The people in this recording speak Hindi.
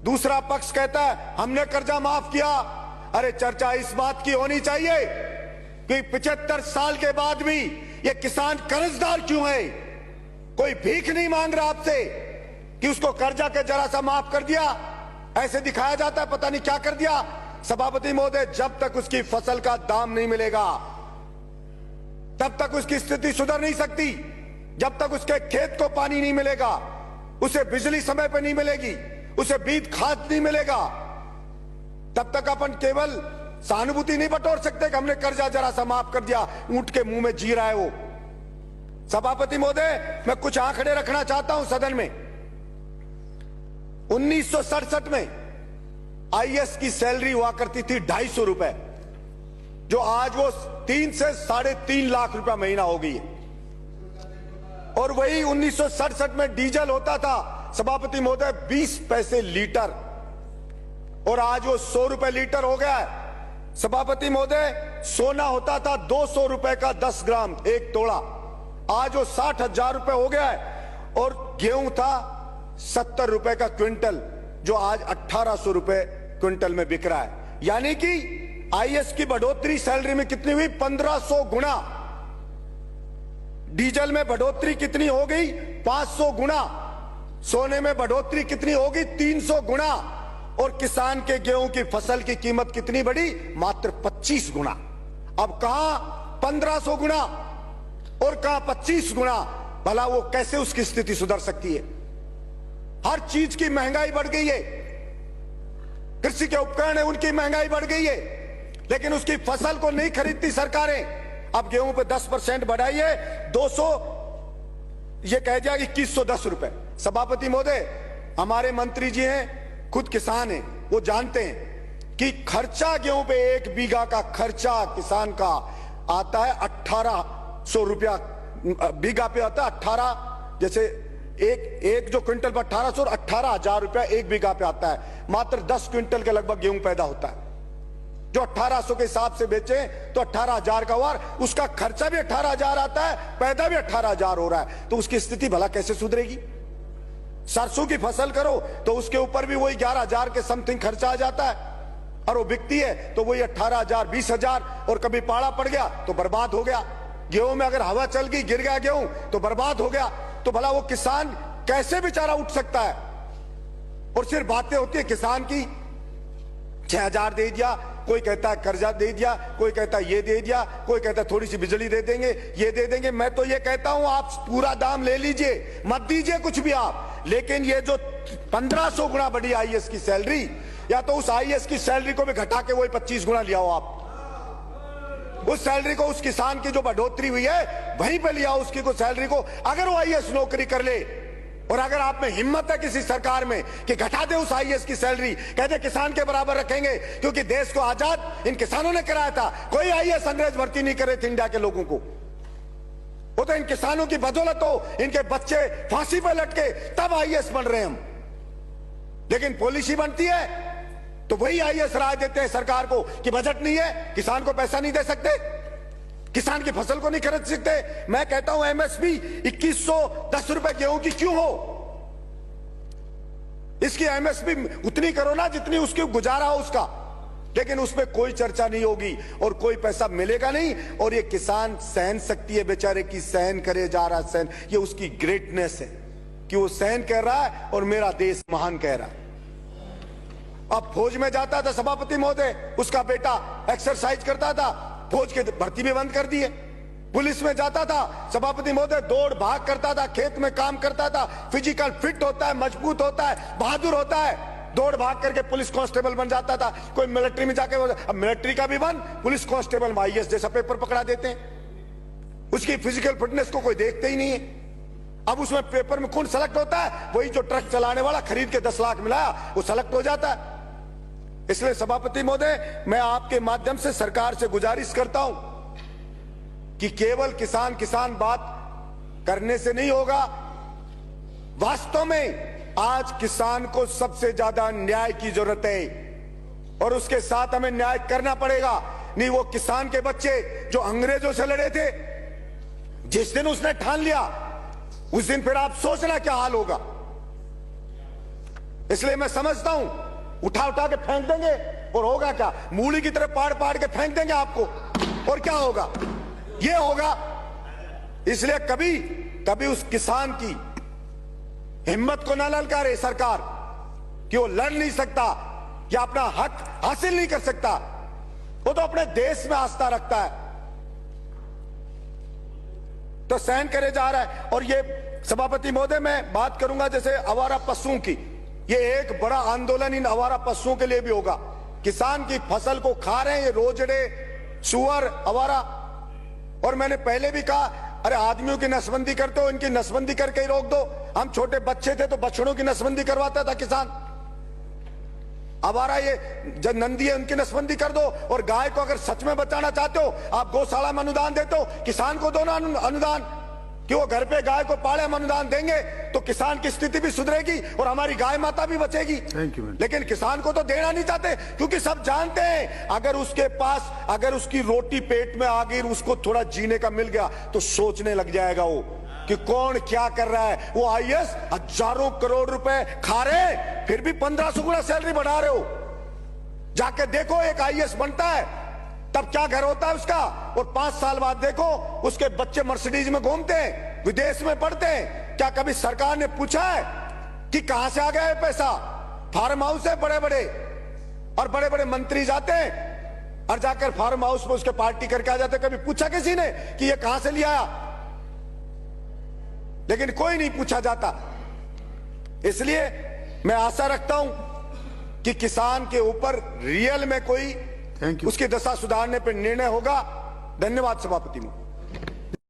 दूसरा पक्ष कहता है हमने कर्जा माफ किया। अरे चर्चा इस बात की होनी चाहिए कि 75 साल के बाद भी ये किसान कर्जदार क्यों है। कोई भीख नहीं मांग रहा आपसे कि उसको कर्जा के जरा सा माफ कर दिया, ऐसे दिखाया जाता है पता नहीं क्या कर दिया। सभापति महोदय, जब तक उसकी फसल का दाम नहीं मिलेगा तब तक उसकी स्थिति सुधर नहीं सकती। जब तक उसके खेत को पानी नहीं मिलेगा, उसे बिजली समय पर नहीं मिलेगी, उसे बीज खाद नहीं मिलेगा, तब तक अपन केवल सहानुभूति नहीं बटोर सकते कि हमने कर्जा जरा सा माफ कर दिया। ऊंट के मुंह में जी रहा है वो। सभापति महोदय, मैं कुछ आंकड़े रखना चाहता हूं सदन में। 1967 में आईएएस की सैलरी हुआ करती थी 250 रुपए, जो आज वो 3 से 3.5 लाख रुपया महीना हो गई है। और वही 1967 में डीजल होता था सभापति महोदय 20 पैसे लीटर, और आज वो 100 रुपए लीटर हो गया है। सभापति महोदय, सोना होता था 200 रुपए का 10 ग्राम 1 तोड़ा, आज वो 60,000 रुपए हो गया है। और गेहूं था 70 रुपए का क्विंटल, जो आज 1800 रुपए क्विंटल में बिक रहा है। यानी कि आईएएस की बढ़ोतरी सैलरी में कितनी हुई? 1500 गुना। डीजल में बढ़ोतरी कितनी हो गई? 500 गुना। सोने में बढ़ोतरी कितनी होगी? 300 गुना। और किसान के गेहूं की फसल की कीमत कितनी बढ़ी? मात्र 25 गुना। अब कहां 1500 गुना और कहां 25 गुना। भला वो कैसे उसकी स्थिति सुधर सकती है? हर चीज की महंगाई बढ़ गई है। कृषि के उपकरण है, उनकी महंगाई बढ़ गई है, लेकिन उसकी फसल को नहीं खरीदती सरकारें। अब गेहूं पे 10% बढ़ाई है, 200 ये कह दिया 2110 रुपए। सभापति महोदय, हमारे मंत्री जी हैं, खुद किसान हैं, वो जानते हैं कि खर्चा गेहूं पे 1 बीघा का खर्चा किसान का आता है 1800 रुपया बीघा पे आता है। 18 जैसे एक जो क्विंटल पर 1800 और 18,000 रुपया 1 बीघा पे आता है। मात्र 10 क्विंटल के लगभग गेहूं पैदा होता है। जो 1800 के हिसाब से बेचे तो 18,000 का हुआ, उसका खर्चा भी 18,000 आता है, पैदा भी 18,000 हो रहा है, तो उसकी स्थिति भला कैसे सुधरेगी? सरसों की फसल करो तो उसके ऊपर भी वही 11,000 के समथिंग खर्चा आ जाता है, और वो बिकती है तो वही 18,000 20,000, और कभी पाड़ा पड़ गया तो बर्बाद हो गया। गेहूं में अगर हवा चल गई, गिर गया गेहूं तो बर्बाद हो गया। तो भला वो किसान कैसे बेचारा उठ सकता है? और सिर्फ बातें होती है किसान की, 6,000 दे दिया, कोई कहता है कर्जा दे दिया, कोई कहता है ये दे दिया, कोई कहता है थोड़ी सी बिजली दे देंगे, ये दे देंगे। मैं तो ये कहता हूं आप पूरा दाम ले लीजिए, मत दीजिए कुछ भी आप, लेकिन ये जो 1500 गुना बढ़ी आईएएस की सैलरी, या तो उस आईएएस की सैलरी को भी घटा के वही 25 गुना लिया हो आप। उस सैलरी को, उस किसान की जो बढ़ोतरी हुई है वहीं पे लिया उसकी को सैलरी को। अगर वो आईएएस नौकरी कर ले, और अगर आप में हिम्मत है किसी सरकार में कि घटा दे उस आईएएस की सैलरी, कहते किसान के बराबर रखेंगे, क्योंकि देश को आजाद इन किसानों ने कराया था। कोई आईएएस अंग्रेज भर्ती नहीं करे थे इंडिया के लोगों को, वो तो इन किसानों की बदौलत हो, इनके बच्चे फांसी पर लटके तब आईएएस बन रहे हम। लेकिन पॉलिसी बनती है तो वही आईएएस राय देते हैं सरकार को कि बजट नहीं है, किसान को पैसा नहीं दे सकते, किसान की फसल को नहीं खरीद सकते। मैं कहता हूं एमएसपी 2110 रुपए गेहूं की क्यों हो? इसकी एमएसपी उतनी करो ना जितनी उसकी गुजारा हो उसका, लेकिन उसमें कोई चर्चा नहीं होगी और कोई पैसा मिलेगा नहीं। और ये किसान सहन शक्ति है बेचारे की, सहन करे जा रहा सहन, ये उसकी ग्रेटनेस है कि वो सहन कर रहा है और मेरा देश महान कह रहा है। अब फौज में जाता था सभापति महोदय, उसका बेटा एक्सरसाइज करता था, फौज की भर्ती भी बंद कर दी है। पुलिस में जाता था सभापति महोदय, दौड़ भाग करता था, खेत में काम करता था, फिजिकल फिट होता है, मजबूत होता है, बहादुर होता है, दौड़ भाग करके पुलिस कांस्टेबल बन जाता था। कोई मिलिट्री में जाके, अब मिलिट्री का भी बंद, पुलिस कांस्टेबल में आईएएस जैसा पेपर पकड़ा देते हैं। उसकी फिजिकल फिटनेस को कोई देखते ही नहीं है। अब उसमें पेपर में कौन सेलेक्ट होता है? वही जो ट्रक चलाने वाला खरीद के 10 लाख मिलाया वो सेलेक्ट हो जाता है। इसलिए सभापति महोदय, मैं आपके माध्यम से सरकार से गुजारिश करता हूं कि केवल किसान किसान बात करने से नहीं होगा। वास्तव में आज किसान को सबसे ज्यादा न्याय की जरूरत है, और उसके साथ हमें न्याय करना पड़ेगा। नहीं वो किसान के बच्चे जो अंग्रेजों से लड़े थे, जिस दिन उसने ठान लिया उस दिन फिर आप सोचना क्या हाल होगा। इसलिए मैं समझता हूं उठा उठा के फेंक देंगे और होगा क्या, मूली की तरह पाड़ पाड़ के फेंक देंगे आपको, और क्या होगा, ये होगा। इसलिए कभी कभी उस किसान की हिम्मत को ना ललकारे सरकार कि वो लड़ नहीं सकता या अपना हक हासिल नहीं कर सकता, वो तो अपने देश में आस्था रखता है तो सहन करे जा रहा है। और ये सभापति महोदय, मैं बात करूंगा जैसे आवारा पशुओं की, ये एक बड़ा आंदोलन इन आवारा पशुओं के लिए भी होगा। किसान की फसल को खा रहे हैं ये रोजड़े, सुअर, आवारा। और मैंने पहले भी कहा, अरे आदमियों की नसबंदी करते हो, इनकी नसबंदी करके ही रोक दो। हम छोटे बच्चे थे तो बछड़ों की नसबंदी करवाता था किसान। आवारा ये जब नंदी है उनकी नसबंदी कर दो। और गाय को अगर सच में बचाना चाहते हो, आप गौशाला में अनुदान देते हो, किसान को दो ना अनुदान, कि वो घर पे गाय को पाले। हम अनुदान देंगे तो किसान की स्थिति भी सुधरेगी और हमारी गाय माता भी बचेगी। लेकिन किसान को तो देना नहीं चाहते, क्योंकि सब जानते हैं अगर उसके पास, अगर उसकी रोटी पेट में आ गई, उसको थोड़ा जीने का मिल गया तो सोचने लग जाएगा वो कि कौन क्या कर रहा है। वो आईएएस हजारों करोड़ रुपए खा रहे, फिर भी 1500 गुना सैलरी बढ़ा रहे हो। जाके देखो एक आईएएस बनता है तब क्या घर होता है उसका, और 5 साल बाद देखो उसके बच्चे मर्सिडीज में घूमते हैं, विदेश में पढ़ते हैं। क्या कभी सरकार ने पूछा है कि कहां से आ गया है पैसा? फार्म हाउस है बड़े बड़े, और बड़े बड़े मंत्री जाते हैं और जाकर फार्म हाउस में उसके पार्टी करके आ जाते। कभी पूछा किसी ने कि ये कहां से लिया आया? लेकिन कोई नहीं पूछा जाता। इसलिए मैं आशा रखता हूं कि किसान के ऊपर रियल में कोई उसकी दशा सुधारने पर निर्णय होगा। धन्यवाद सभापति।